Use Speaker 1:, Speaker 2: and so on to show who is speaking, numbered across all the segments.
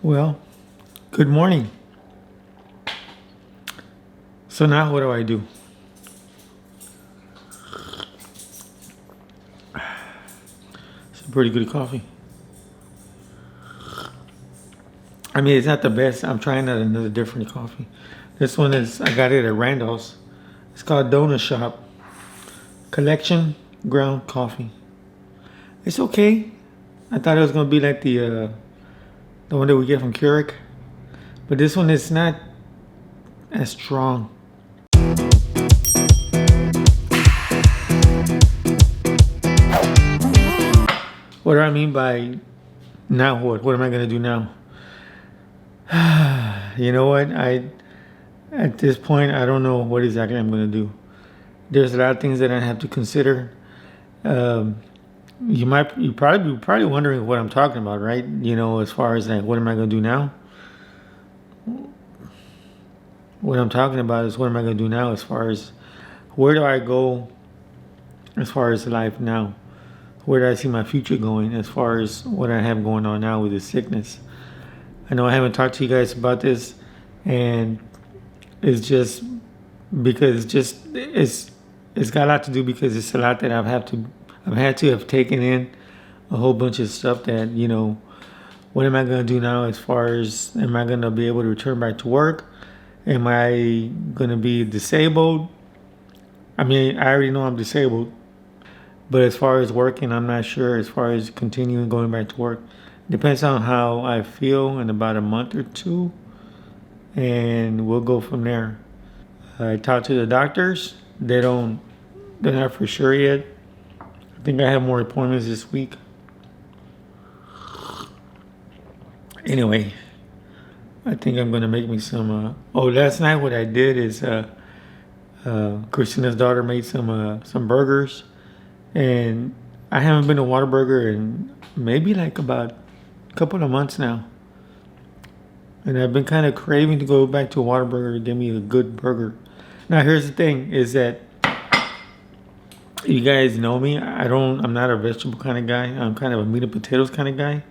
Speaker 1: Well, good morning. So now what do? It's a pretty good coffee. I mean, it's not the best. I'm trying out another different coffee. This one I got it at Randall's. It's called Donut Shop Collection Ground Coffee. It's okay. I thought it was gonna be like the one that we get from Keurig, but this one is not as strong. What do I mean by now? What am I gonna do now? You know what? At this point I don't know what exactly I'm gonna do. There's a lot of things that I have to consider. You probably wondering what I'm talking about, right? You know, as far as like what am I gonna do now? What I'm talking about is what am I gonna do now as far as where do I go as far as life now? Where do I see my future going as far as what I have going on now with this sickness? I know I haven't talked to you guys about this, and it's just because it's got a lot to do because it's a lot that I've had to have taken in a whole bunch of stuff that, you know, what am I gonna do now as far as am I gonna be able to return back to work? Am I gonna be disabled? I mean, I already know I'm disabled, but as far as working, I'm not sure. As far as continuing going back to work, depends on how I feel in about a month or two, and we'll go from there. I talked to the doctors. They're not for sure yet. I think I have more appointments this week. Anyway, I think I'm gonna make me some. Last night what I did is Christina's daughter made some burgers, and I haven't been to Whataburger in maybe like about a couple of months now, and I've been kind of craving to go back to Whataburger to give me a good burger. Now here's the thing: is that you guys know me. I'm not a vegetable kind of guy. I'm kind of a meat and potatoes kind of guy.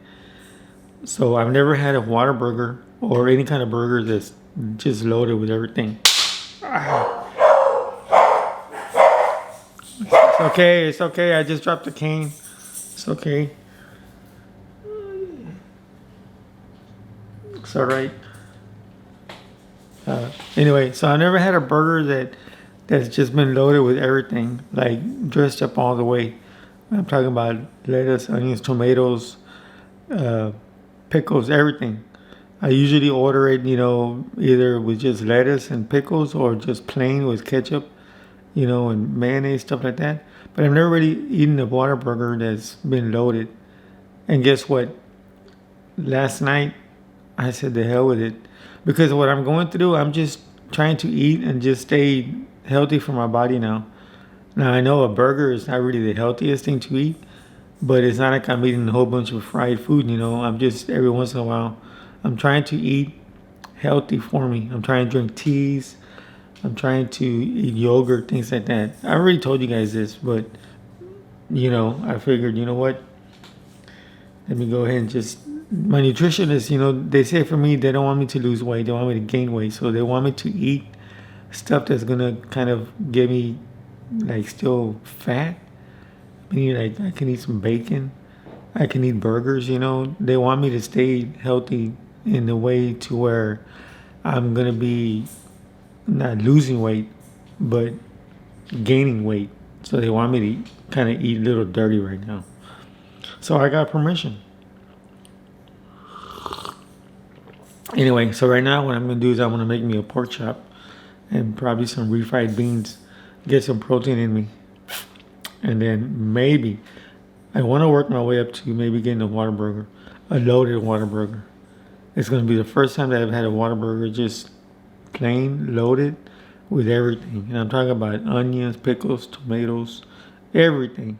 Speaker 1: So I've never had a Whataburger or any kind of burger that's just loaded with everything. It's okay. I just dropped the cane. It's okay. It's all right. Anyway, so I never had a burger that's just been loaded with everything, like dressed up all the way. I'm talking about lettuce, onions, tomatoes, pickles, everything. I usually order it, you know, either with just lettuce and pickles or just plain with ketchup, you know, and mayonnaise, stuff like that. But I've never really eaten a Whataburger that's been loaded. And guess what? Last night, I said the hell with it. Because of what I'm going through, I'm just trying to eat and just stay healthy for my body now. Now, I know a burger is not really the healthiest thing to eat, but it's not like I'm eating a whole bunch of fried food, you know. I'm just, every once in a while, I'm trying to eat healthy for me. I'm trying to drink teas. I'm trying to eat yogurt, things like that. I already told you guys this, but, you know, I figured, you know what? Let me go ahead and just, my nutritionist, you know, they say for me, they don't want me to lose weight. They want me to gain weight. So they want me to eat stuff that's going to kind of get me, like, still fat. Meaning, like, I can eat some bacon. I can eat burgers, you know. They want me to stay healthy in a way to where I'm going to be not losing weight, but gaining weight. So they want me to kind of eat a little dirty right now. So I got permission. Anyway, so right now what I'm going to do is I'm going to make me a pork chop and probably some refried beans, get some protein in me. And then maybe I want to work my way up to maybe getting a Whataburger, a loaded Whataburger. It's going to be the first time that I've had a Whataburger just plain loaded with everything. And I'm talking about onions, pickles, tomatoes, everything.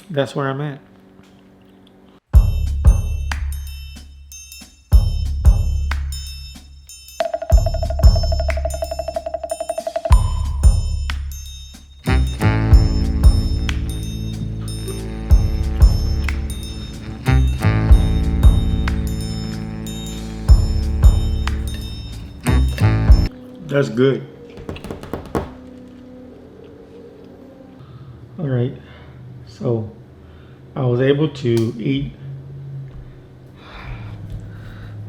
Speaker 1: That's where I'm at. That's good. All right, so I was able to eat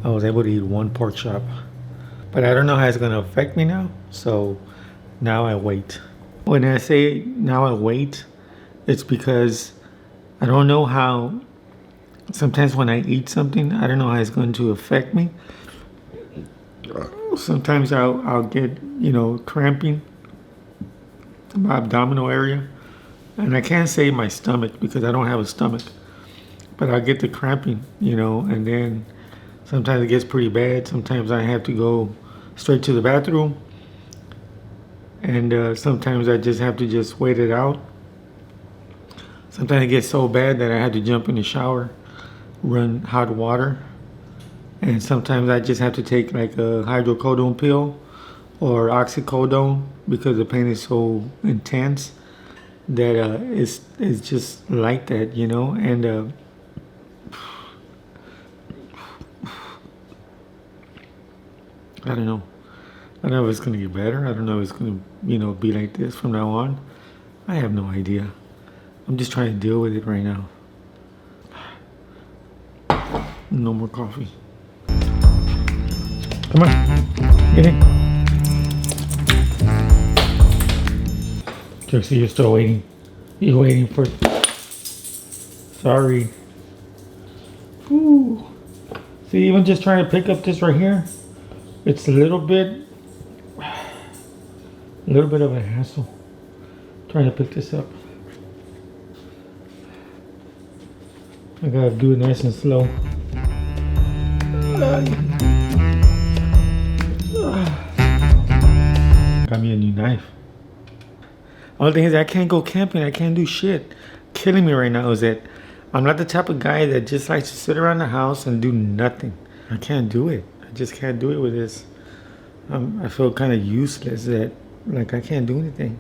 Speaker 1: one pork chop, but I don't know how it's gonna affect me now. So now I wait. When I say now I wait, it's because I don't know how, sometimes when I eat something, I don't know how it's going to affect me. Sometimes I'll get, cramping in my abdominal area. And I can't say my stomach because I don't have a stomach. But I'll get the cramping, and then sometimes it gets pretty bad. Sometimes I have to go straight to the bathroom. And sometimes I just have to just wait it out. Sometimes it gets so bad that I have to jump in the shower, run hot water. And sometimes I just have to take like a hydrocodone pill or oxycodone because the pain is so intense that it's just like that, and I don't know. I don't know if it's gonna get better. I don't know if it's gonna, be like this from now on. I have no idea. I'm just trying to deal with it right now. No more coffee. Come on, get in. Trixie, you're still waiting. You're waiting for... Sorry. Ooh. See, even just trying to pick up this right here, it's a little bit of a hassle trying to pick this up. I gotta do it nice and slow. Got me a new knife. Only thing is I can't go camping. I can't do shit. Killing me right now is that I'm not the type of guy that just likes to sit around the house and do nothing. I can't do it. I just can't do it with this. I feel kind of useless that like I can't do anything.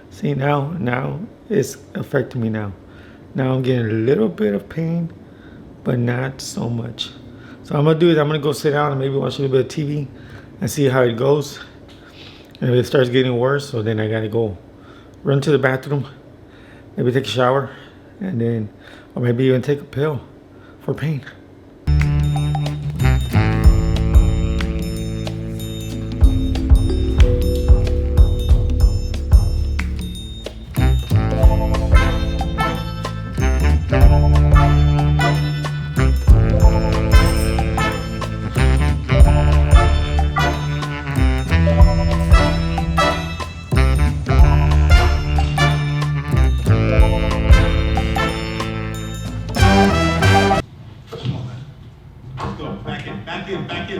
Speaker 1: See, now it's affecting me now. Now I'm getting a little bit of pain, but not so much. So I'm gonna do is I'm gonna go sit down and maybe watch a little bit of TV and see how it goes. And if it starts getting worse, so then I gotta go run to the bathroom, maybe take a shower, and then, or maybe even take a pill for pain.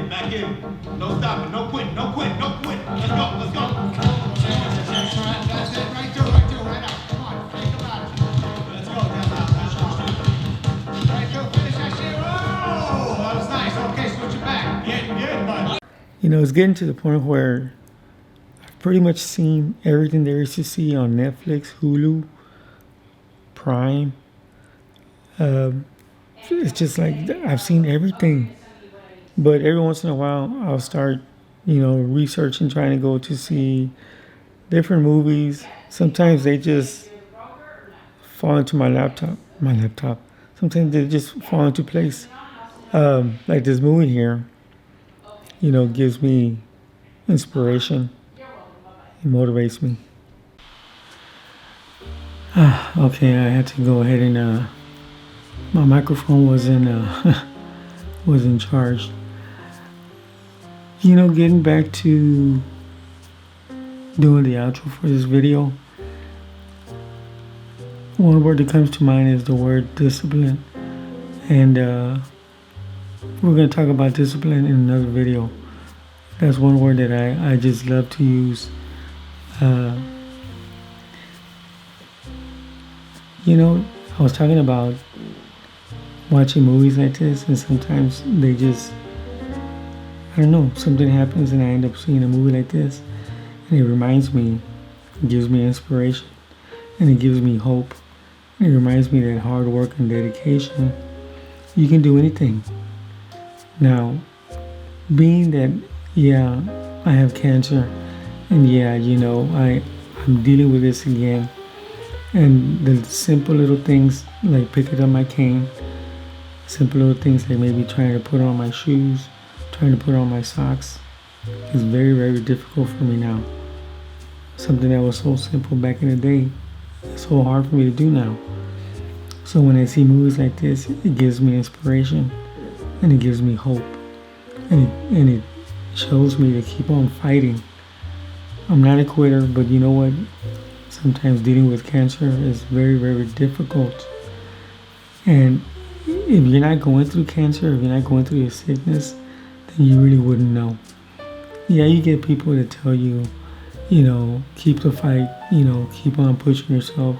Speaker 2: Back in. No stopping, no quitting, no quitting, no quitting. Let's go. That's it, right through, right out. Come on, think about it. Let's go, right through, finish that shit. Oh, that was nice. Okay, switch it back. Good, bud.
Speaker 1: It's getting to the point where I've pretty much seen everything there is to see on Netflix, Hulu, Prime. It's just like I've seen everything. But every once in a while, I'll start, researching, trying to go to see different movies. Sometimes they just fall into my laptop. Sometimes they just fall into place. Like this movie here, gives me inspiration. It motivates me. Okay, I had to go ahead and, my microphone wasn't charged. Getting back to doing the outro for this video, one word that comes to mind is the word discipline. And we're going to talk about discipline in another video. That's one word that I just love to use. I was talking about watching movies like this, and sometimes they just, I don't know, something happens and I end up seeing a movie like this, and it reminds me, it gives me inspiration, and it gives me hope. It reminds me that hard work and dedication, you can do anything. Now, being that, I have cancer, and yeah, I'm dealing with this again. And the simple little things like picking up my cane, simple little things like maybe trying to put on my shoes, trying to put on my socks, is very, very difficult for me now. Something that was so simple back in the day, it's so hard for me to do now. So when I see movies like this, it gives me inspiration and it gives me hope. And it shows me to keep on fighting. I'm not a quitter, but you know what? Sometimes dealing with cancer is very, very difficult. And if you're not going through cancer, if you're not going through your sickness, then you really wouldn't know. Yeah, you get people to tell you, keep the fight, keep on pushing yourself,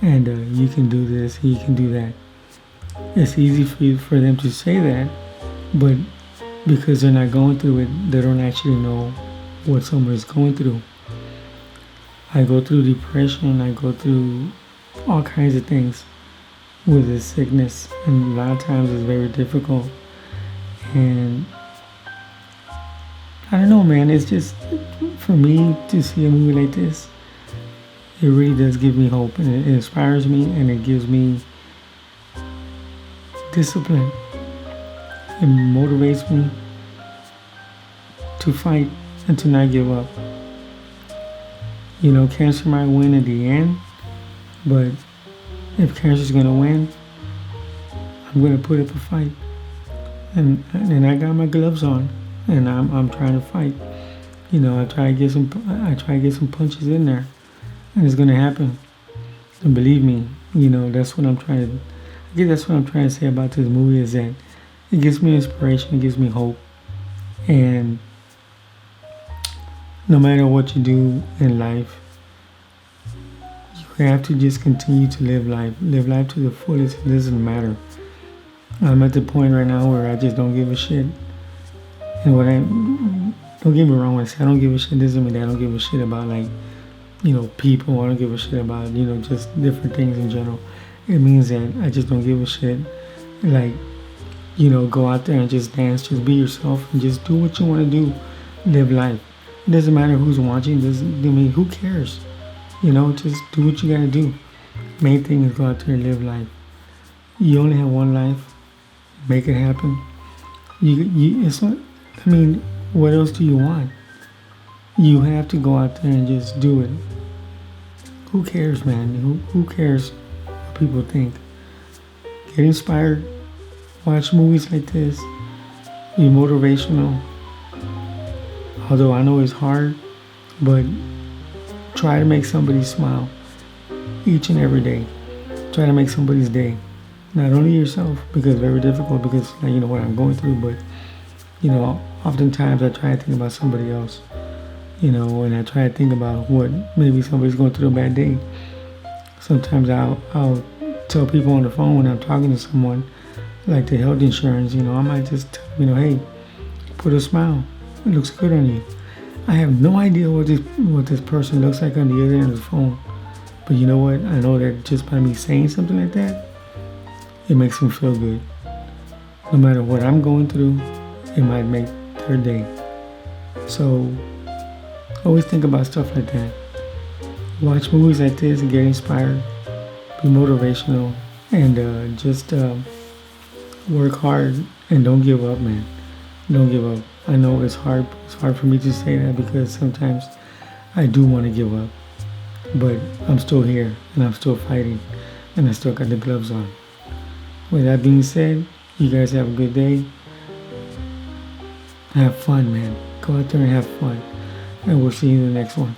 Speaker 1: and you can do this, you can do that. It's easy for them to say that, but because they're not going through it, they don't actually know what someone is going through. I go through depression, I go through all kinds of things with this sickness, and a lot of times it's very difficult. And I don't know, man, it's just, for me to see a movie like this, it really does give me hope, and it inspires me, and it gives me discipline. It motivates me to fight and to not give up. Cancer might win in the end, but if cancer's gonna win, I'm gonna put up a fight. And I got my gloves on, and I'm trying to fight. I try to get some punches in there, and it's gonna happen. And believe me, that's what I'm trying to. I guess that's what I'm trying to say about this movie, is that it gives me inspiration, it gives me hope, and no matter what you do in life, you have to just continue to live life to the fullest. It doesn't matter. I'm at the point right now where I just don't give a shit. And don't get me wrong, when I say I don't give a shit, doesn't mean that I don't give a shit about people. I don't give a shit about, just different things in general. It means that I just don't give a shit. Go out there and just dance, just be yourself, and just do what you want to do. Live life. It doesn't matter who's watching. Who cares? Just do what you gotta do. Main thing is go out there and live life. You only have one life. Make it happen. It's not. What else do you want? You have to go out there and just do it. Who cares, man? Who cares what people think? Get inspired. Watch movies like this. Be motivational. Although I know it's hard, but try to make somebody smile each and every day. Try to make somebody's day. Not only yourself, because it's very difficult, because you know what I'm going through, but oftentimes I try to think about somebody else. And I try to think about what maybe somebody's going through a bad day. Sometimes I'll tell people on the phone when I'm talking to someone, like the health insurance, I might just tell them, hey, put a smile. It looks good on you. I have no idea what this person looks like on the other end of the phone. But you know what? I know that just by me saying something like that, it makes them feel good. No matter what I'm going through, it might make their day. So always think about stuff like that. Watch movies like this and get inspired. Be motivational, and just work hard and don't give up, man. Don't give up. I know it's hard. It's hard for me to say that, because sometimes I do want to give up. But I'm still here, and I'm still fighting, and I still got the gloves on. With that being said, you guys have a good day. Have fun, man. Go out there and have fun. And we'll see you in the next one.